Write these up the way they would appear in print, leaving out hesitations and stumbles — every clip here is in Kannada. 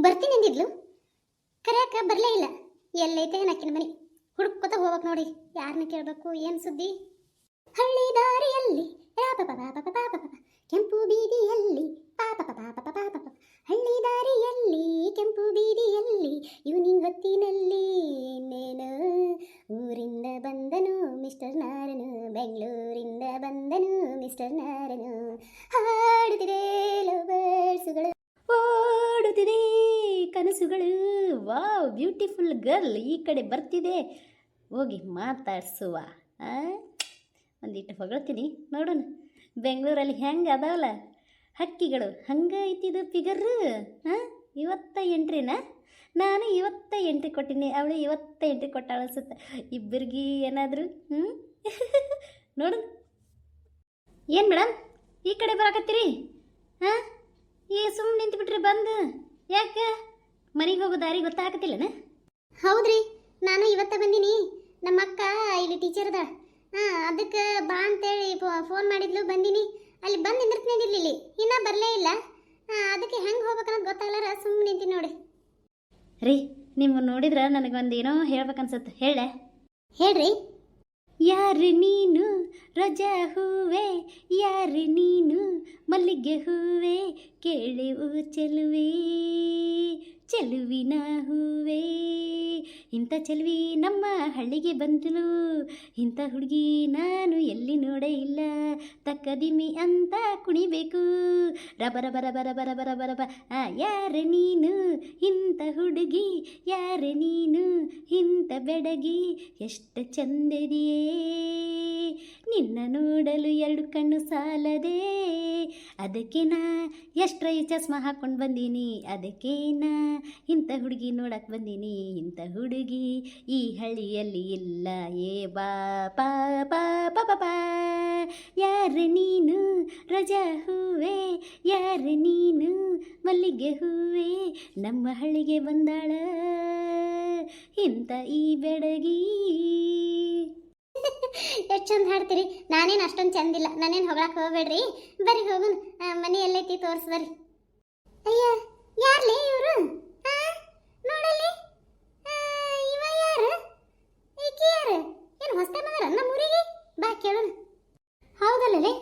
ಬರ್ತೀನಿ ಅಂದಿದ್ಲು, ಕರೆಯಾಕ ಬರಲೇ ಇಲ್ಲ. ಎಲ್ಲೈತೆ ನಕ್ಕಿನ ಮನೆ ಹುಡುಕೋತ ಹೋಗ್ಬೇಕು ನೋಡಿ. ಯಾರನ್ನ ಕೇಳಬೇಕು, ಏನು ಸುದ್ದಿ? ಹಳ್ಳಿ ದಾರಿಯಲ್ಲಿ ಕೆಂಪು ಬೀದಿಯಲ್ಲಿ ಹಳ್ಳಿ ದಾರಿಯಲ್ಲಿ ಕೆಂಪು ಬೀದಿಯಲ್ಲಿ ಈವ್ನಿಂಗ್ ಹೊತ್ತಿನಲ್ಲಿ ನೇನು ಊರಿಂದ ಬಂದನು ಮಿಸ್ಟರ್ ನಾರನು, ಬೆಂಗಳೂರಿಂದ ಬಂದನು ಮಿಸ್ಟರ್ ನಾರನು. ಹಾಡುತ್ತಿದೆ ಲವ್ ಬರ್ಡ್ಸ್ಗಳು, ಓಡುತ್ತಿದೆ ಕನಸುಗಳು. ವಾವ್, ಬ್ಯೂಟಿಫುಲ್ ಗರ್ಲ್ ಈ ಕಡೆ ಬರ್ತಿದೆ, ಹೋಗಿ ಮಾತಾಡ್ಸುವ. ಒಂದಿಟ್ಟು ಹೊಗಳ್ತೀನಿ ನೋಡೋಣ. ಬೆಂಗಳೂರಲ್ಲಿ ಹೆಂಗೆ ಅದಾವಲ್ಲ ಹಕ್ಕಿಗಳು, ಹಂಗೆ ಐತಿದು ಫಿಗರ್. ಇವತ್ತ ಎಂಟ್ರಿನ ನಾನು ಎಂಟ್ರಿ ಕೊಟ್ಟಿನಿ, ಅವಳು ಎಂಟ್ರಿ ಕೊಟ್ಟಾಳ ಅನ್ಸುತ್ತೆ. ಇಬ್ಬರಿಗೆ ಏನಾದರೂ ನೋಡು. ಏನು ಮೇಡಮ್ ಈ ಕಡೆ ಬರಾಕತ್ತೀರಿ? ಸುಮ್ಮನೆ ನಿಂತುಬಿಟ್ರಿ ಬಂದು. ಯಾಕೆ ಮನೆಗೆ ಹೋಗೋ ದಾರಿ ಗೊತ್ತಾಗತ್ತಿಲ್ಲನ? ಹೌದ್ರಿ, ನಾನು ಇವತ್ತ ಬಂದೀನಿ. ನಮ್ಮ ಅಕ್ಕ ಇಲ್ಲಿ ಟೀಚರ್ ಅದ, ಅದಕ್ಕೆ ಬಾ ಅಂತೇಳಿ ಫೋನ್ ಮಾಡಿದ್ಲು, ಬಂದೀನಿ. ಅಲ್ಲಿ ಬಂದು ನಿಂದಿರ್ತೀನಿ, ಇನ್ನೂ ಬರಲೇ ಇಲ್ಲ. ಅದಕ್ಕೆ ಹೆಂಗೆ ಹೋಗ್ಬೇಕನ್ನೋದು ಗೊತ್ತಾಗಲ್ಲ, ಸುಮ್ಮನೆ ನಿಂತೀನಿ ನೋಡಿ. ರೀ, ನೀವು ನೋಡಿದ್ರೆ ನನಗೊಂದು ಏನೋ ಹೇಳ್ಬೇಕನ್ಸುತ್ತೆ, ಹೇಳೆ. ಹೇಳ್ರಿ. ಯಾರು ನೀನು ರಜಾ ಹೂವೆ, ಯಾರು ನೀನು ಮಲ್ಲಿಗೆ ಹೂವೆ, ಕೇಳೆವು ಚೆಲುವೆ ಚೆಲುವಿನ ಹೂವೆ. ಇಂಥ ಚೆಲುವಿ ನಮ್ಮ ಹಳ್ಳಿಗೆ ಬಂದಳು, ಇಂಥ ಹುಡುಗಿ ನಾನು ಎಲ್ಲಿ ನೋಡೇ ಇಲ್ಲ. ತಕ್ಕದಿಮಿ ಅಂತ ಕುಣಿಬೇಕು, ರಬರ ಬರ ಬರ ಬರ ಬರ ಬರ ಬ. ಯಾರು ನೀನು ಇಂಥ ಹುಡುಗಿ, ಯಾರು ನೀನು ಇಂಥ ಬೆಡಗಿ, ಎಷ್ಟು ಚಂದದಿಯೇ ನಿನ್ನ ನೋಡಲು ಎರಡು ಕಣ್ಣು ಸಾಲದೆ. ಅದಕ್ಕೆ ನಾ ಎಷ್ಟ್ರೈ ಚಸ್ಮಾ ಹಾಕ್ಕೊಂಡು ಬಂದೀನಿ, ಅದಕ್ಕೆ ನಾ ಇಂಥ ಹುಡುಗಿ ನೋಡಕ್ಕೆ ಬಂದೀನಿ. ಇಂಥ ಹುಡುಗಿ ಈ ಹಳ್ಳಿಯಲ್ಲಿ ಇಲ್ಲ, ಏ ಬಾ ಪಾ ಪಾ ಪಾ ಪಾ. ಯಾರು ನೀನು ರಜಾ ಹೂವೆ, ಯಾರು ನೀನು ಮಲ್ಲಿಗೆ ಹೂವೆ, ನಮ್ಮ ಹಳ್ಳಿಗೆ ಬಂದಾಳ ಇಂಥ ಈ ಬೆಡಗಿ. ಎಷ್ಟು ಚಂದ ಹಾಡ್ತೀರಿ. ನಾನೇನು ಅಷ್ಟೊಂದು ಚಂದಿಲ್ಲ, ನಾನೇನು ಹೊಗಳಕ್ಕೆ ಹೋಗ್ಬೇಡ್ರಿ. ಬರ್ರಿ ಹೋಗುನ್, ಮನೆ ಎಲ್ಲೈತಿ ತೋರ್ಸ್ ಬರ್ರಿ. ಅಯ್ಯ, ಯಾರ್ಲಿ ಇವರು? ನೋಡಲ್ಲಿ, ಇವ ಯಾರು? ಈಕೆ ಯಾರು? ಏನು ಹೊಸ್ತ ಬಂದಾರ ನಮ್ಮ ಊರಿಗೆ? ಬಾ ಕೇಳೋಣ. ಹೌದಲ್ಲೇ,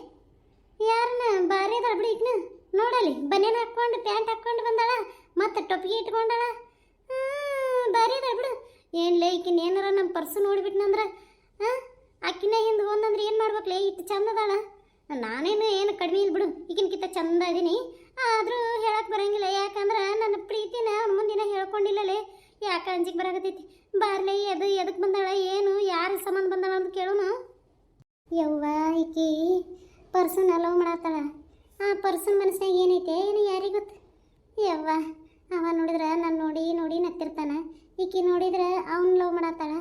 ಯಾರನ್ನ ಬಾರಿ ಅದಾಳ ಬಿಡಿ. ಈಗಿನ ನೋಡಲ್ಲಿ, ಬನ್ನೇನು ಹಾಕ್ಕೊಂಡು ಪ್ಯಾಂಟ್ ಹಾಕ್ಕೊಂಡು ಬಂದಾಳ, ಮತ್ತೆ ಟೊಪ್ಪಿಗೆ ಇಟ್ಕೊಂಡಾಳ. ಬಾರಿ ಅದಾಳ ಬಿಡು. ಏನ್ಲೇ ಈಕಿನ ಏನಾರ ನಮ್ಮ ಪರ್ಸು ನೋಡಿಬಿಟ್ನಂದ್ರೆ ಅಕ್ಕಿನ ಹಿಂದೆ ಹೋದಂದ್ರೆ ಏನು ಮಾಡ್ಬೇಕಲೇ? ಇಟ್ಟು ಚಂದ ಅದಾಳ. ನಾನೇನು ಏನು ಕಡಿಮೆ ಇಲ್ಲ ಬಿಡು, ಈಗಿನಕಿಂತ ಚಂದ ಇದೀನಿ. ಆದರೂ ಹೇಳಕ್ಕೆ ಬರಂಗಿಲ್ಲ, ಯಾಕಂದ್ರೆ ನನ್ನ ಪ್ರೀತಿನ ಅವ್ನ ಮುಂದಿನ ಹೇಳ್ಕೊಂಡಿಲ್ಲಲೇ. ಯಾಕೆ ಅಂಜಿಗೆ ಬರಾಕತ್ತೈತಿ. ಬಾರ್ಲೇ, ಎದಕ್ಕೆ ಬಂದಾಳ, ಏನು ಯಾರ ಸಂಬಂಧ ಬಂದಾಳ ಅಂತ ಕೇಳೋನು. ಯವ್ವ, ಈಕಿ ಪರ್ಸನ್ ಲವ್ ಮಾಡತ್ತಾಳ. ಆ ಪರ್ಸನ್ ಮನಸ್ಸಿನಾಗ ಏನೈತೆ ಏನು ಯಾರಿಗೆ ಗೊತ್ತು. ಯವ್ವ, ಅವ ನೋಡಿದ್ರೆ ನಾನು ನೋಡಿ ನೋಡಿ ನತ್ತಿರ್ತಾನ, ಈಕಿ ನೋಡಿದ್ರೆ ಅವ್ನು ಲವ್ ಮಾಡತ್ತಾಳ.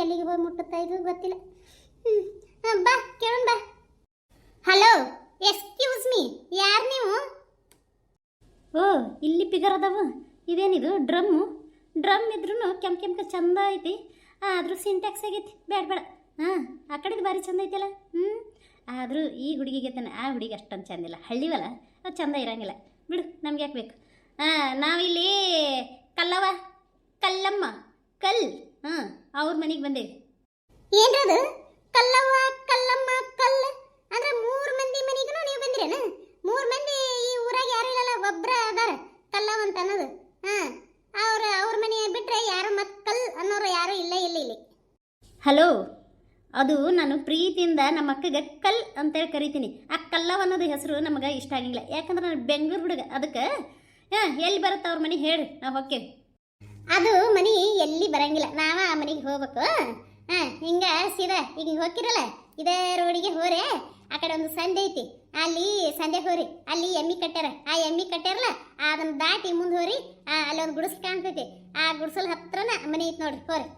ಎಲ್ಲಿಗೆ ಹೋಗಿ ಮುಟ್ಟುತ್ತಾ ಇದು ಗೊತ್ತಿಲ್ಲ. ಬಾ ಕೇಳೋಣ ಬಾ. ಹಲೋ, ಎಕ್ಸ್ಕ್ಯೂಸ್ ಮೀ, ಯಾರು ನೀವು? ಓ, ಇಲ್ಲಿ ಪಿಗರ್ ಅದಾವ. ಇದೇನಿದು ಡ್ರಮ್ಮು? ಡ್ರಮ್ ಇದ್ರೂ ಕೆಂಪು ಚಂದ ಐತಿ, ಆದರೂ ಸಿಂಟ್ಯಾಕ್ಸ್ ಆಗೈತಿ. ಬೇಡ ಬೇಡ. ಆ ಕಡೆದು ಭಾರಿ ಚಂದ ಐತಲ್ಲ. ಆದರೂ ಈ ಹುಡುಗಿಗೆ ತಾನೆ, ಆ ಹುಡುಗಿ ಅಷ್ಟೊಂದು ಚಂದಿಲ್ಲ. ಹಳ್ಳಿವಲ್ಲ, ಅದು ಚಂದ ಇರಂಗಿಲ್ಲ ಬಿಡು, ನಮ್ಗೆ ಯಾಕೆ ಬೇಕು. ನಾವಿಲ್ಲಿ ಕಲ್ಲಮ್ಮ ಅವ್ರ ಮನೆಗೆ ಬಂದೇವಿ. ಏನ್ರದು ಕಲ್ಲವ್ವ ಕಲ್ಲಮ್ಮ ಕಲ್ಲ ಅಂದ್ರೆ 3 ಮಂದಿ ಮನೆಗೂ ನೀವು ಬಂದಿರೇನ? 3 ಮಂದಿ ಈ ಊರಾಗ ಯಾರು ಇಲ್ಲಲ್ಲ, ಒಬ್ರ ಅದಾರ ಕಲ್ಲವ್ವ ಅಂತ ಅನ್ನೋದು. ಅವ್ರ ಮನೆ ಬಿಟ್ರೆ ಯಾರು ಮತ್ತೆ ಕಲ್ ಅನ್ನೋರು ಯಾರು ಇಲ್ಲ ಇಲ್ಲಿ. ಹಲೋ, ಅದು ನಾನು ಪ್ರೀತಿಯಿಂದ ನಮ್ಮ ಅಕ್ಕಗೆ ಕಲ್ ಅಂತೇಳಿ ಕರಿತೀನಿ. ಆ ಕಲ್ಲವ್ವ ಅನ್ನೋದು ಹೆಸರು ನಮಗೆ ಇಷ್ಟ ಆಗಿಲ್ಲ, ಯಾಕಂದ್ರೆ ನಾನು ಬೆಂಗಳೂರು ಹುಡುಗ. ಅದಕ್ಕೆ ಎಲ್ಲಿ ಬರುತ್ತೆ ಅವ್ರ ಮನೆ ಹೇಳ್ರಿ, ನಾವು ಹೋಗ್ತೇವೆ. ಅದು ಮನೆ ಎಲ್ಲಿ ಬರಂಗಿಲ್ಲ, ನಾವ ಆ ಮನೆಗೆ ಹೋಗ್ಬೇಕು. ಹಿಂಗ ಸೀದಾ ಈಗ ಹೋಗಿರಲ್ಲ, ಇದೇ ರೋಡಿಗೆ ಹೋರೆ, ಆ ಕಡೆ ಒಂದು ಸಂದೆ ಐತಿ, ಅಲ್ಲಿ ಸಂದೆ ಹೋರಿ, ಅಲ್ಲಿ ಎಮ್ಮಿ ಕಟ್ಟ್ಯಾರ. ಆ ಎಮ್ಮಿ ಕಟ್ಟ್ಯಾರಲ್ಲ, ಅದನ್ನ ದಾಟಿ ಮುಂದೆ ಹೋರಿ, ಅಲ್ಲಿ ಒಂದು ಗುಡಿಸಲು ಕಾಣ್ತೈತಿ. ಆ ಗುಡಿಸಲ್ ಹತ್ರನ ಮನೆ ಐತಿ ನೋಡ್ರಿ, ಹೋರಿ.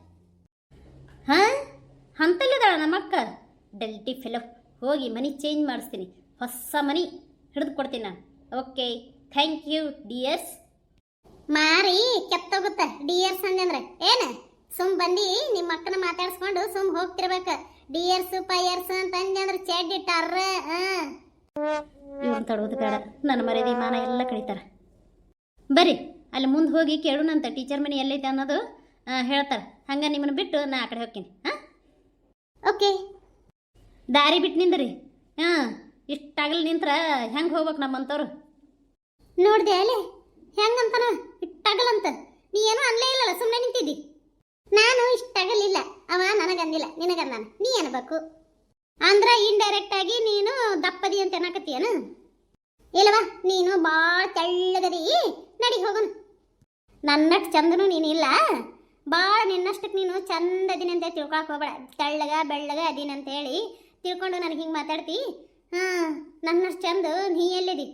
ಅಂತಲ್ಲಿದಾಳ ನಮ್ಮ ಅಕ್ಕ. ಡೆಲ್ಟಿ ಫೆಲೋ, ಹೋಗಿ ಮನೆ ಚೇಂಜ್ ಮಾಡಿಸ್ತೀನಿ, ಹೊಸ ಮನೆ ಹಿಡಿದು ಕೊಡ್ತೀನಿ ನಾನು. Okay, thank you dears. ಮಾರಿ ಕೆತ್ತೋಗುತ್ತ ಡಿಯರ್ಸ್ ಅಂದಂದ್ರೆ ಏನು? ಸುಮ್ ಬಂದು ನಿಮ್ಮ ಅಕ್ಕನ ಮಾತಾಡ್ಸ್ಕೊಂಡು ಸುಮ್ ಹೋಗ್ತಿರ್ಬೇಕು. ಡಿಯರ್ಸ್ ಪೈಯರ್ಸ್ ಅಂತ ಅಂದ್ರೆ ಚೆಡ್ ಇಟ್ಟಾರ. ಇವನ್ ತಡೋದು ಬೇಡ, ನನ್ನ ಮರ್ಯಾದೆ ಮಾನ ಎಲ್ಲ ಕಳೀತಾರ. ಬರ್ರಿ ಅಲ್ಲಿ ಮುಂದೆ ಹೋಗಿ ಕೇಳೋಣಂತ ಟೀಚರ್ ಮನೆ ಎಲ್ಲೈತೆ ಅನ್ನೋದು ಹೇಳ್ತಾರೆ. ಹಂಗೆ ನಿಮ್ಮನ್ನು ಬಿಟ್ಟು ನಾ ಆ ಕಡೆ ಹೋಗ್ತೀನಿ. ಹಾಂ, ಓಕೆ. ದಾರಿ ಬಿಟ್ಟು ನಿಂದ್ರಿ. ಹಾಂ, ಇಷ್ಟಾಗಲಿ ನಿಂತ್ರ ಹೆಂಗೆ ಹೋಗ್ಬೇಕು ನಮ್ಮಂಥವ್ರು? ನೋಡ್ದೆ ಅಲ್ಲೇ ಹೆಂಗಂತಾನ ಇಟ್ಟಾಗಲ್ಲಂತ. ನೀ ಏನೂ ಅನ್ಲೇ ಇಲ್ಲಲ್ಲ, ಸುಮ್ಮನೆ ನಿಂತಿದ್ದಿ. ನಾನು ಇಷ್ಟಾಗಲಿಲ್ಲ, ಅವ ನನಗಂದಿಲ್ಲ, ನಿನಗಂದಾನ. ನೀ ಅನ್ಬೇಕು ಅಂದ್ರೆ ಇಂಡೈರೆಕ್ಟ್ ಆಗಿ ನೀನು ದಪ್ಪದಿ ಅಂತ ಅನ್ನಕತ್ತೀಯನು? ಇಲ್ಲವಾ, ನೀನು ಭಾಳ ತೆಳ್ಳಗದಿ. ನಡಿ ಹೋಗೋಣ. ನನ್ನಷ್ಟು ಚಂದನು ನೀನಿಲ್ಲ, ಭಾಳ ನಿನ್ನಷ್ಟಕ್ಕೆ ನೀನು ಚಂದದಿನ ಅಂತ ತಿಳ್ಕೊಳಕ್ಕೆ ಹೋಗ್ಬೇಡ. ತೆಳ್ಳಗ ಬೆಳ್ಳಗ ಅದೀನಿ ಅಂತ ಹೇಳಿ ತಿಳ್ಕೊಂಡು ನನಗೆ ಹಿಂಗೆ ಮಾತಾಡ್ತಿ. ಹಾಂ, ನನ್ನಷ್ಟು ಚಂದ ನೀ ಎಲ್ಲಿದಿ?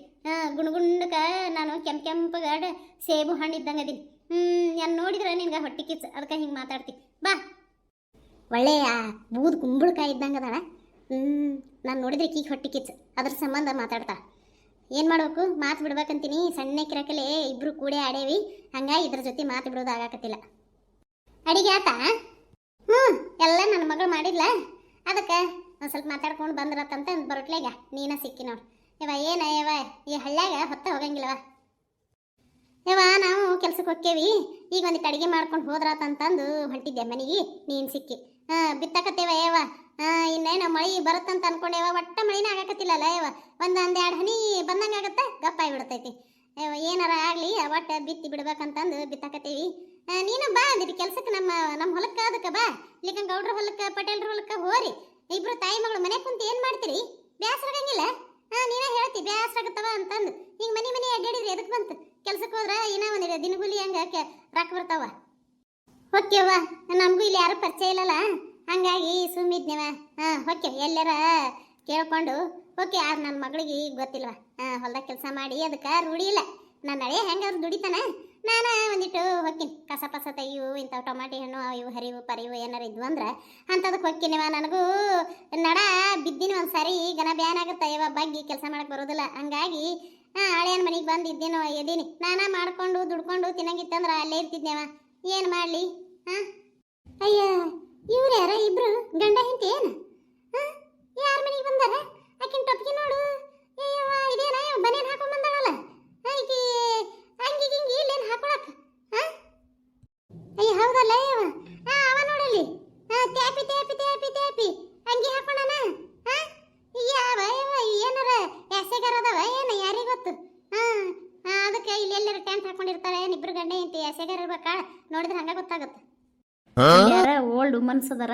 ಗುಣಗುಂಡಕ ನಾನು ಕೆಂಪಗಾಡ ಸೇಬು ಹಣ್ಣು ಇದ್ದಂಗೆ ಅದೀನಿ. ನಾನು ನೋಡಿದ್ರೆ ನಿನ್ಗೆ ಹೊಟ್ಟೆ ಕಿಚ್ಚು, ಅದಕ್ಕೆ ಹಿಂಗೆ ಮಾತಾಡ್ತಿ. ಬಾ, ಒಳ್ಳೆಯ ಬೂದ್ ಕುಂಬಳಕಾಯಿ ಇದ್ದಂಗೆ ಅದಾಳ. ನಾನು ನೋಡಿದ್ರೆ ಕೀಗೆ ಹೊಟ್ಟೆ ಕಿಚ್ಚು, ಅದ್ರ ಸಂಬಂಧ ಮಾತಾಡ್ತಾ. ಏನು ಮಾಡ್ಬೇಕು? ಮಾತು ಬಿಡ್ಬೇಕಂತೀನಿ. ಸಣ್ಣ ಕಿರಕಲೆ ಇಬ್ರು ಕೂಡೆ ಆಡೇವಿ, ಹಂಗಾಗಿ ಇದ್ರ ಜೊತೆ ಮಾತು ಬಿಡೋದು ಆಗಾಕತ್ತಿಲ್ಲ. ಅಡಿಗೆ ಆತ? ಎಲ್ಲ ನನ್ನ ಮಗಳು ಮಾಡಿದ್ಲ, ಅದಕ್ಕೆ ಒಂದು ಸ್ವಲ್ಪ ಮಾತಾಡ್ಕೊಂಡು ಬಂದ್ರತ್ತಂತ ಬರೋಟ್ಲೆಗ ನೀನ ಸಿಕ್ಕಿ ನೋಡು. ಯವ ಈ ಹಳ್ಳ್ಯಾಗ ಹೊತ್ತ ಹೋಗಂಗಿಲ್ಲವ. ನಾವು ಕೆಲ್ಸಕ್ಕೆ ಹೋಕ್ಕೇವಿ, ಈಗ ಒಂದಿಟ್ಟು ಅಡಿಗೆ ಮಾಡ್ಕೊಂಡು ಹೋದ್ರಾತಂತಂದು ಹೊಂಟಿದ್ದೆ ಮನೆಗೆ, ನೀನು ಸಿಕ್ಕಿ. ಬಿತ್ತಕತ್ತೇವ ಇನ್ನೇನು ಮಳೆ ಬರುತ್ತಂತ ಅನ್ಕೊಂಡೇವ, ಒಟ್ಟ ಮಳಿನ ಆಗಾಕತ್ತಿಲ್ಲಲ್ಲ ಒಂದೆರಡು ಹನಿ ಬಂದಂಗೆ ಆಗತ್ತೆ, ಗಪ್ಪಾಗಿ ಬಿಡ್ತೈತಿ. ಏನಾರ ಆಗಲಿ ಒಟ್ಟು ಬಿತ್ತಿ ಬಿಡ್ಬೇಕಂತಂದು ಬಿತ್ತಕತ್ತೀವಿ. ನೀನು ಬಾ ಅಂದಿಟ್ಟು ಕೆಲ್ಸಕ್ಕೆ, ನಮ್ಮ ಹೊಲಕ್ಕೆ. ಅದಕ್ಕೆ ಬಾ, ಇಲ್ಲಿಕ ಗೌಡ್ರ ಹೊಲಕ್ಕೆ ಪಟೇಲ್ರ ಹೊಲಕ್ಕೆ ಹೋರಿ. ಇಬ್ರು ತಾಯಿ ಮಗಳು ಮನೆ ಕುಂತು ಏನು ಮಾಡ್ತೀರಿ? ಬ್ಯಾಸರ ಆಗಂಗಿಲ್ಲ? ನೀನೇ ಹೇಳ್ತಿ ಬ್ಯಾಸರ ಆಗತ್ತವ ಅಂತಂದು. ಹಿಂಗೆ ಮನೆ ಅಡ್ಡಾಡಿದ್ರಿ ಎದಕ್ಕೆ ಬಂತು? ಕೆಲ್ಸಕ್ಕೆ ಹೋದ್ರೆ ಏನೋ ಒಂದಿರ ದಿನಗೂಲಿ ಹಂಗೆ ರೊಕ್ಕ ಬರ್ತಾವ. ಹೊಕ್ಕೆವ್ವ, ನಮಗೂ ಇಲ್ಲಿ ಯಾರು ಪರಿಚಯ ಇಲ್ಲಲ್ಲ, ಹಂಗಾಗಿ ಸುಮ್ಮಿದ್ನೇವ. ಹೊಕ್ಕೆವ್ ಎಲ್ಲಾರ ಕೇಳ್ಕೊಂಡು ಓಕೆ. ಆದ್ರೆ ನನ್ನ ಮಗಳಿಗೆ ಗೊತ್ತಿಲ್ವ, ಹೊಲ್ದಾಗ ಕೆಲಸ ಮಾಡಿ ಅದಕ್ಕೆ ರೂಢಿ ಇಲ್ಲ. ನನ್ನ ಹಳೆ ಹೆಂಗಾದ್ರು ದುಡಿತಾನೆ, ನಾನು ಒಂದಿಟ್ಟು ಹೊಕ್ಕಿನಿ. ಕಸ ಪಸ ತೆಗಿವು, ಇಂಥವು ಟೊಮಾಟಿ ಹಣ್ಣು ಇವು ಹರಿವು ಪರಿವು ಏನಾರು ಇದ್ವು ಅಂದ್ರೆ ಅಂಥದಕ್ಕೆ ಹೊಕ್ಕಿನಿವ. ನನಗೂ ನಡ ಬಿದ್ದಿನ ಒಂದು ಸಾರಿ ಗನ ಬ್ಯಾನ್ ಆಗುತ್ತೆ ಬಗ್ಗೆ ಕೆಲಸ ಮಾಡಕ್ಕೆ ಬರೋದಿಲ್ಲ. ಹಂಗಾಗಿ ಹಳೆಯನ ಮನೆಗೆ ಬಂದಿದ್ದೇನೋ ಎದೀನಿ. ನಾನಾ ಮಾಡ್ಕೊಂಡು ದುಡ್ಕೊಂಡು ತಿನ್ನಂಗಿತ್ತಂದ್ರೆ ಅಲ್ಲೇ ಇರ್ತಿದ್ನೇವ. ಏನು ಮಾಡಲಿ? ಅಯ್ಯ, ಇವ್ರು ಯಾರ ಇಬ್ರು ಗಂಡ ಹೆಂಡತಿ ಏನು? ಯಾರ ಮನೆಗೆ ಬಂದಾರ? ಆಕಿನ ಟೊಪ್ಪಿಗೆ ನೋಡು. ಅಯ್ಯವ್ವ, ಇದೇನ ಬನೇನು ಹಾಕೊಂಡ್ ಬಂದಾಳಲ್ಲ ಆಕಿ, ಅಂಗಿ ಗಿಂಗಿ ಇಲ್ಲೇನು ಹಾಕೊಳಕ್? ಅಯ್ಯ ಹೌದಲ್ಲ ಅಯ್ಯವ, ಅವ ನೋಡಲ್ಲಿ ಟ್ಯಾಪಿ ಟ್ಯಾಪಿ ಟ್ಯಾಪಿ ಟ್ಯಾಪಿ ಅಂಗಿ ಹಾಕೊಂಡನ. ಯಾವ ಏನಾರ ಎಸೆಗಾರ ಅದಾವ ಏನು ಯಾರಿಗೆ ಗೊತ್ತು? ಅದಕ್ಕೆ ಇಲ್ಲಿ ಎಲ್ಲರೂ ಟೆಂಟ್ ಹಾಕೊಂಡಿರ್ತಾರೆ. ಇಬ್ರು ಗಂಡ ಹೆಂಡತಿ ಎಸೆಗಾರ ಇರ್ಬೇಕಾ? ನೋಡಿದ್ರೆ ಹಂಗ ಗೊತ್ತಾಗುತ್ತೆ. ಯಾರ ಓಲ್ಡ್ ವುಮನ್ಸ್ ಅದಾರ,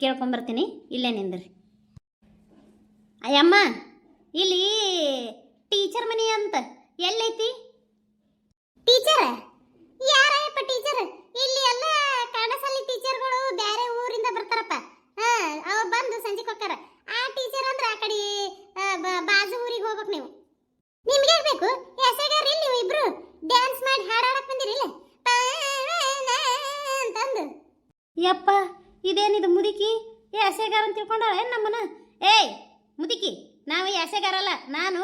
ಕೇಳ್ಕೊಂಬರ್ತೀನಿ. ಇಲ್ಲೇ ನಿಂದ್ರಿ. ಅಯ್ಯಮ್ಮ, ಇಲ್ಲಿ ಟೀಚರ್ ಮನಿ ಅಂತ ಎಲ್ಲೈತಿ? ಟೀಚರ್ ಯಾರಪ್ಪ? ಟೀಚರ್ ಇಲ್ಲಿ ಎಲ್ಲ ಕಾಣಸಲ್ಲಿ ಟೀಚರ್ಗಳು ಬೇರೆ ಊರಿಂದ ಬರ್ತಾರಪ್ಪ. ಅವ್ರು ಬಂದು ಸಂಜೆ ಹೋಗ್ತಾರ. ಆ ಟೀಚರ್ ಅಂದ್ರೆ ಆ ಕಡೆ ಬಾಜು ಊರಿಗೆ ಹೋಗ್ಬೇಕು ನೀವು. ನಿಮ್ಗೆ ಬೇಕು ಎಸೆಗಾರ ಇಲ್ಲಿ ನೀವು ಇಬ್ರು ಡ್ಯಾನ್ಸ್ ಮಾಡಿ ಹಾಡಾಡಕ್ ಬಂದಿರಿಲ್ಲ ಅಂತಂದು. ಯಪ್ಪ, ಇದೇನಿದು ಮುದುಕಿ ಎಸೆಗಾರ ಅಂತ ತಿಳ್ಕೊಂಡಾಳ ಏನು ನಮ್ಮನ್ನ? ಏಯ್ ಮುದುಕಿ, ನಾವು ಎಸೆಗಾರಲ್ಲ, ನಾನು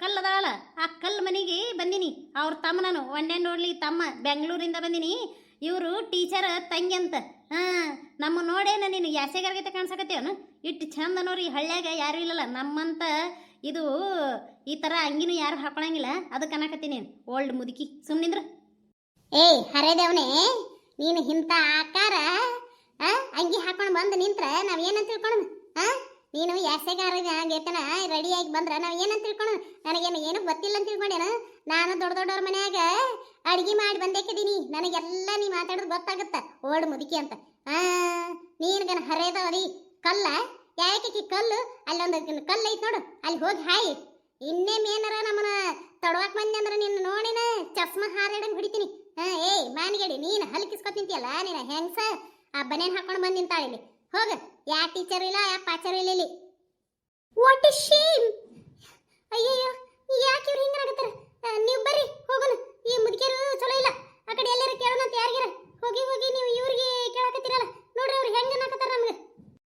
ಕಲ್ಲದಾಳಲ್ಲ, ಆ ಕಲ್ಲು ಮನೆಗೆ ಬಂದಿನಿ. ಅವ್ರ ತಮ್ಮ, ನಾನು ಒಂದೇ ನೋಡ್ಲಿ ತಮ್ಮ, ಬೆಂಗಳೂರಿಂದ ಬಂದಿನಿ. ಇವರು ಟೀಚರ್ ತಂಗಿ ಅಂತ. ನಮ್ಮ ನೋಡೇನ ನೀನು ಎಸೆಗಾರ್ಗೈತೆ ಕಾಣಿಸಕತ್ತೇವನು? ಇಟ್ಟು ಚಂದ ನೋಡ್ರಿ, ಹಳ್ಳ್ಯಾಗ ಯಾರು ಇಲ್ಲಲ್ಲ ನಮ್ಮಂತ. ಇದು ಈ ಥರ ಅಂಗಿನೂ ಯಾರು ಹಾಕೊಳಂಗಿಲ್ಲ, ಅದಕ್ಕೆ ಅನ್ನಕತ್ತೀನಿ. ಓಲ್ಡ್ ಮುದುಕಿ, ಸುಮ್ಮನಿಂದ್ರ. ಏಯ್ ಹರೇದೇವನೇ, ನೀನು ಇಂಥ ಆಕಾರ ಅಂಗಿ ಹಾಕೊಂಡು ಬಂದು ನಿಂತ್ರೆ ನಾವು ಏನಂತ ತಿಳ್ಕೊಳ್ಳೋಣ? ನೀನು ಎಸೆಗಾರಗೇತನ ರೆಡಿಯಾಗಿ ಬಂದ್ರೆ ನಾವು ಏನಂತ ತಿಳ್ಕೊಳ್ಳೋಣ? ನನಗೇನು ಏನು ಗೊತ್ತಿಲ್ಲ ಅಂತ ತಿಳ್ಕೊಂಡೇನು? ನಾನು ದೊಡ್ಡವ್ರ ಮನ್ಯಾಗ ಅಡ್ಗೆ ಮಾಡಿ ಬಂದೇಕಿದ್ದೀನಿ. ನನಗೆಲ್ಲ ನೀ ಮಾತಾಡೋದು ಗೊತ್ತಾಗುತ್ತೆ. ಓಲ್ಡ್ ಮುದುಕಿ ಅಂತ. ನೀನ್ಗನ ಹರೇದವರಿ ಕಲ್ಲ ಯಾಕೆ? ಕಲ್ಲು ಅಲ್ಲೊಂದು ಕಲ್ಲು ಐತೆ ನೋಡು, ಅಲ್ಲಿ ಹೋಗಿ ಹಾಯಿ. ಇನ್ನೇಮ್ ಏನಾರ ನಮ್ಮನ್ನ ತಡವಾಕ್ ಬಂದೆ ಅಂದ್ರೆ ನಿನ್ನ ನೋಡಿನ ಚಸ್ಮಾ ಹಾರಾಡಂಗೆ ಹೊಡಿತೀನಿ. ಏಯ್ ಮಾನಿಗಡಿ, ನೀನು ಹಲ್ಕಿಸ್ಕೊತ ನಿಂತಿಯಲ್ಲ, ನೀನು ಹೆಂಗ್ಸ ಆ ಬನೇನ್ ಹಾಕೊಂಡು ಬಂದು ನಿಂತಾಳ ಇಲ್ಲಿ. ಹೋಗ, ಯಾ ಟೀಚರು ಇಲ್ಲ, ಯಾ ಪಾಚರು ಇಲ್ಲ ಇಲ್ಲಿ. What is shame! ಅಯ್ಯಯ್ಯೋ, ಯಾಕೆ ಇವ್ರು ಹಿಂಗಾಗತ್ತಾರ? ನೀವು ಬರ್ರಿ ಹೋಗೋಣ. ಈ ಮುದುಕಿಯರು ಚಲೋ ಇಲ್ಲ. ಆ ಕಡೆ ಎಲ್ಲರೂ ಕೇಳೋಣಂತ ಯಾರಿಗಾರ. ಹೋಗಿ ನೀವು ಇವ್ರಿಗೆ ಕೇಳಕತ್ತೀರಲ್ಲ, ನೋಡ್ರಿ ಅವ್ರು ಹೆಂಗೆ ಅನ್ನಕತ್ತಾರ ನಮ್ಗೆ.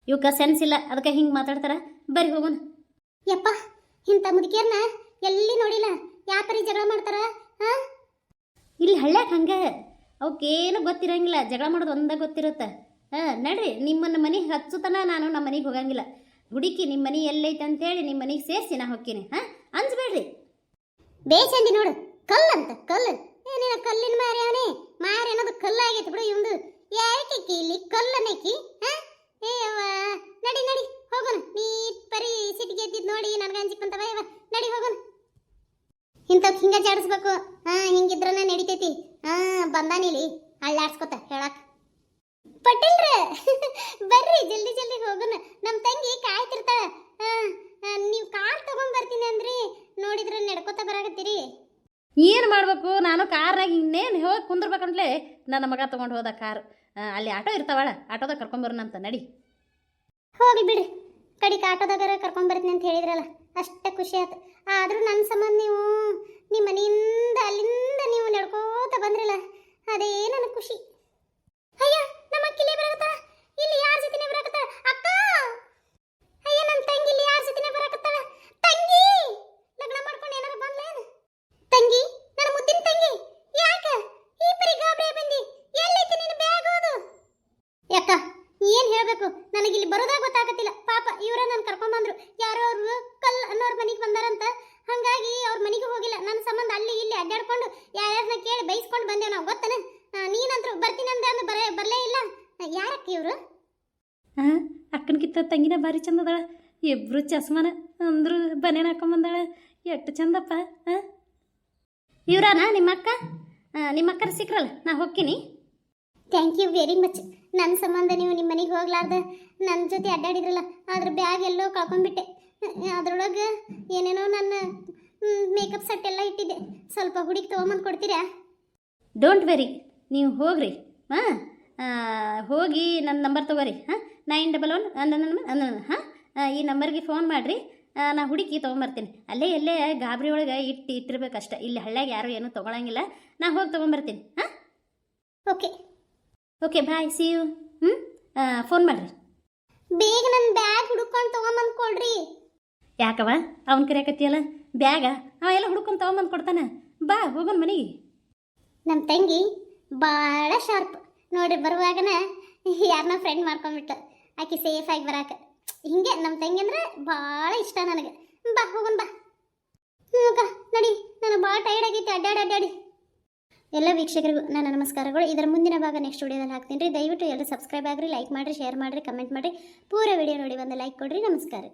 ಇವಕ್ಕ ಸೆನ್ಸ್ ಇಲ್ಲ, ಅದಕ್ಕೆ ಹಿಂಗೆ ಮಾತಾಡ್ತಾರ. ಬರ್ರಿ ಹೋಗೋಣ. ಯಪ್ಪ, ಇಂಥ ಮುದುಕಿಯರ್ನ ಎಲ್ಲಿ ನೋಡಿಲ್ಲ. ಯಾವ ಪರಿ ಜಗಳ ಮಾಡ್ತಾರ? ಇಲ್ಲಿ ಹಳ್ಳ್ಯಾಗ ಹಂಗೆ ಅವಕ್ಕೇನು ಗೊತ್ತಿರಂಗಿಲ್ಲ, ಜಗಳ ಮಾಡೋದು ಒಂದೇ ಗೊತ್ತಿರುತ್ತೆ. ನಡ್ರಿ, ನಿಮ್ಮನ್ನ ಮನೆಗೆ ಹಚ್ಚುತನ ನಾನು ನಮ್ಮ ಮನೆಗೆ ಹೋಗಂಗಿಲ್ಲ. ಹುಡುಕಿ ನಿಮ್ಮ ಮನೆ ಎಲ್ಲೈತೆ ಅಂತೇಳಿ ನಿಮ್ಮ ಮನೆಗೆ ಸೇರಿಸಿ ನಾ ಹೋಗ್ತೀನಿ. ಅಂಜಬೇಡ್ರಿ. ಬೇಸಂದಿ ನೋಡು, ಕಲ್ಲಂತ ಕಲ್ಲು. ಏನೇನ ಕಲ್ಲಿನ ಮಾರಿ ಅವನೇ ಮಾರಿ ಅನ್ನೋದು ಕಲ್ಲಾಗೈತಿ ಬಿಡು ಇವಂದು ಯಾಕೆ ಇಲ್ಲಿ ಕಲ್ಲನೇಕಿ ಏ ಅವ್ವ ನಡಿ ನಡಿ ಹೋಗೋಣ ನೀ ಪರಿ ಸಿಟಿಗೆ ಎದ್ದಿದ್ ನೋಡಿ ನನಗೆ ಅಂಜಿಕೊಂತವ ಇವ ನಡಿ ಹೋಗೋಣ ಇಂಥವ್ ಹಿಂಗ ಜಾಡಿಸ್ಬೇಕು ಹಿಂಗಿದ್ರನ ನಡಿತೈತಿ ಬಂದಾನಿಲಿ ಅಳ್ಳಾಡ್ಸ್ಕೊತ ಹೇಳಕ್ ಪಟೇಲ್ರ ಬರ್ರಿ ಜಲ್ದಿ ಜಲ್ದಿ ಹೋಗೋಣ ನಮ್ಮ ತಂಗಿ ಕಾಯ್ತಿರ್ತಾಳ ನೀವು ಕಾರ್ ತಗೊಂಡ್ ಬರ್ತೀನಿ ಅಂದ್ರಿ ನೋಡಿದ್ರೆ ನಡ್ಕೋತ ಬರಾಕತ್ತೀರಿ ಏನು ಮಾಡಬೇಕು ನಾನು ಕಾರ್ನಾಗ ಇನ್ನೇನು ಹೋಗಿ ಕುಂದ್ರಬೇಕಂತಲೇ ನನ್ನ ಮಗ ತೊಗೊಂಡು ಹೋದ ಕಾರ್ ಅಲ್ಲಿ ಆಟೋ ಇರ್ತಾವಳ ಆಟೋದಾಗ ಕರ್ಕೊಂಬರೋಣಂತ ನಡಿ ಹೋಗ್ಲಿ ಬಿಡ್ರಿ ಕಡಿಗೆ ಆಟೋದಾಗಾರ ಕರ್ಕೊಂಡ್ ಬರ್ತೀನಿ ಅಂತ ಹೇಳಿದ್ರಲ್ಲ ಅಷ್ಟೇ ಖುಷಿ ಆಯ್ತು ಆದ್ರೂ ನನ್ನ ಸಂಬಂಧ ನೀವು ನಿಮ್ಮ ಮನೆಯಿಂದ ಅಲ್ಲಿಂದ ನೀವು ನಡ್ಕೋತ ಬಂದ್ರಲ್ಲ ಅದೇ ನನ್ನ ಖುಷಿ ಅಯ್ಯ ನಮ್ಮ ಅಕ್ಕಿಲೇ ಬರಕತ್ತಾಳ ಇಲ್ಲಿ ಯಾರ ಜೊತೆನೇ ಬರಕತ್ತಾಳ ಅಕ್ಕ ಅಯ್ಯ ನನ್ನ ತಂಗಿ ಇಲ್ಲಿ ಯಾರ ಜೊತೆನೇ ಬರಕತ್ತಾಳ ತಂಗಿ ಲಗ್ನ ಮಾಡ್ಕೊಂಡು ಏನಾರ ಬಂದ್ಲೇನು ತಂಗಿ ನನ್ನ ಮುದ್ದಿನ ತಂಗಿ ಯಾಕ ಈ ಪರಿ ಗಾಬರಿ ಬಂದಿ ಎಲ್ಲೈತಿ ನಿನ್ನ ಬ್ಯಾಗ್ ಓದು ಯಾಕ ಏನ್ ಹೇಳ್ಬೇಕು ನನಗಿಲ್ಲಿ ಬರೋದಾಗ ಗೊತ್ತಾಗತ್ತಿಲ್ಲ ಪಾಪ ಇವರ ನಾನು ಕರ್ಕೊಂಡ್ ಬಂದ್ರು ಯಾರೋ ಅವ್ರು ಕಲ್ ಅನ್ನೋರ್ ಮನೆಗೆ ಬಂದಾರಂತ ಹಂಗಾಗಿ ಅವ್ರ ಮನೆಗೆ ಹೋಗಿಲ್ಲ ನನ್ನ ಸಂಬಂಧ ಅಲ್ಲಿ ಇಲ್ಲಿ ಅಡ್ಡಾಡ್ಕೊಂಡು ಯಾರ್ಯಾರನ್ನ ಕೇಳಿ ಬೈಸ್ಕೊಂಡು ಬಂದೇವ್ ನಾವು ಗೊತ್ತನ ನೀನಂದ್ರು ಬರ್ತೀನಿ ಅಂದೆ ಅಂದ್ರೆ ಬರಲೇ ಇಲ್ಲ ಯಾರಕ್ಕೆ ಇವರು ಅಕ್ಕನಕಿತ್ತ ತಂಗಿನ ಭಾರಿ ಚಂದ ಅದಾಳ ಇಬ್ರು ಚಸ್ಮಾನ ಅಂದ್ರು ಬನೇನ ಹಾಕೊಂಬಂದಾಳ ಎಷ್ಟು ಚಂದಪ್ಪ ಇವ್ರಾನ ನಿಮ್ಮ ಅಕ್ಕರ ಸಿಕ್ರಲ್ಲ ನಾ ಹೋಗ್ತೀನಿ ಥ್ಯಾಂಕ್ ಯು ವೆರಿ ಮಚ್ ನನ್ನ ಸಂಬಂಧ ನೀವು ನಿಮ್ಮ ಮನೆಗೆ ಹೋಗ್ಲಾರ್ದ ನನ್ನ ಜೊತೆ ಅಡ್ಡಾಡಿದ್ರಲ್ಲ ಅದ್ರ ಬ್ಯಾಗ್ ಎಲ್ಲೋ ಕಳ್ಕೊಂಡ್ಬಿಟ್ಟೆ ಅದ್ರೊಳಗೆ ಏನೇನೋ ನನ್ನ ಮೇಕಪ್ ಸೆಟ್ ಎಲ್ಲ ಇಟ್ಟಿದ್ದೆ ಸ್ವಲ್ಪ ಹುಡುಗಿ ತೊಗೊಂಬಂದು ಕೊಡ್ತೀರಾ ಡೋಂಟ್ ವೆರಿ ನೀವು ಹೋಗ್ರಿ ಹೋಗಿ ನನ್ನ ನಂಬರ್ ತೊಗೋರಿ 911 ಈ ನಂಬರ್ಗೆ ಫೋನ್ ಮಾಡಿರಿ ನಾ ಹುಡುಕಿ ತೊಗೊಂಬರ್ತೀನಿ ಅಲ್ಲೇ ಎಲ್ಲೇ ಗಾಬರಿ ಒಳಗೆ ಇಟ್ಟಿರ್ಬೇಕಷ್ಟೆ ಇಲ್ಲಿ ಹಳ್ಳ್ಯಾಗ ಯಾರು ಏನೂ ತೊಗೊಳಂಗಿಲ್ಲ ನಾ ಹೋಗಿ ತೊಗೊಂಬರ್ತೀನಿ okay okay bye see you phone ಮಾಡಿರಿ ಬೇಗ ನನ್ನ ಬ್ಯಾಗ್ ಹುಡುಕೊಂಡು ತೊಗೊಂಬಂದು ಕೊಡ್ರಿ ಯಾಕವ ಅವನ ಕರಿಯಾಕತ್ತಿಯಲ್ಲ ಬ್ಯಾಗ ಅವ ಎಲ್ಲ ಹುಡ್ಕೊಂಡು ತೊಗೊಂಬಂದು ಕೊಡ್ತಾನೆ ಬಾ ಹೋಗೋಣ ಮನೆಗೆ ನಮ್ಮ ತಂಗಿ ಭಾಳ ಶಾರ್ಪ್ ನೋಡ್ರಿ ಬರುವಾಗನ ಯಾರನ್ನ ಫ್ರೆಂಡ್ ಮಾಡ್ಕೊಂಡ್ಬಿಟ್ಟು ಆಕೆ ಸೇಫಾಗಿ ಬರಾಕ ಹಿಂಗೆ ನಮ್ಮ ತಂಗಿ ಅಂದ್ರೆ ಭಾಳ ಇಷ್ಟ ನನಗೆ ಬಾ ಹೋಗೋಣ ಬಾ ನಡಿ ನನಗೆ ಭಾಳ ಟೈರ್ಡ್ ಆಗೈತಿ ಅಡ್ಡಾಡಿ ಎಲ್ಲ ವೀಕ್ಷಕರಿಗೂ ನನ್ನ ನಮಸ್ಕಾರಗಳು ಇದರ ಮುಂದಿನ ಭಾಗ ನೆಕ್ಸ್ಟ್ ವಿಡಿಯೋದಲ್ಲಿ ಹಾಕ್ತೀನಿ ರೀ ದಯವಿಟ್ಟು ಎಲ್ಲರೂ ಸಬ್ಸ್ಕ್ರೈಬ್ ಆಗ್ರಿ ಲೈಕ್ ಮಾಡಿರಿ ಶೇರ್ ಮಾಡಿರಿ ಕಮೆಂಟ್ ಮಾಡಿರಿ ಪೂರ ವಿಡಿಯೋ ನೋಡಿ ಒಂದು ಲೈಕ್ ಕೊಡ್ರಿ ನಮಸ್ಕಾರ.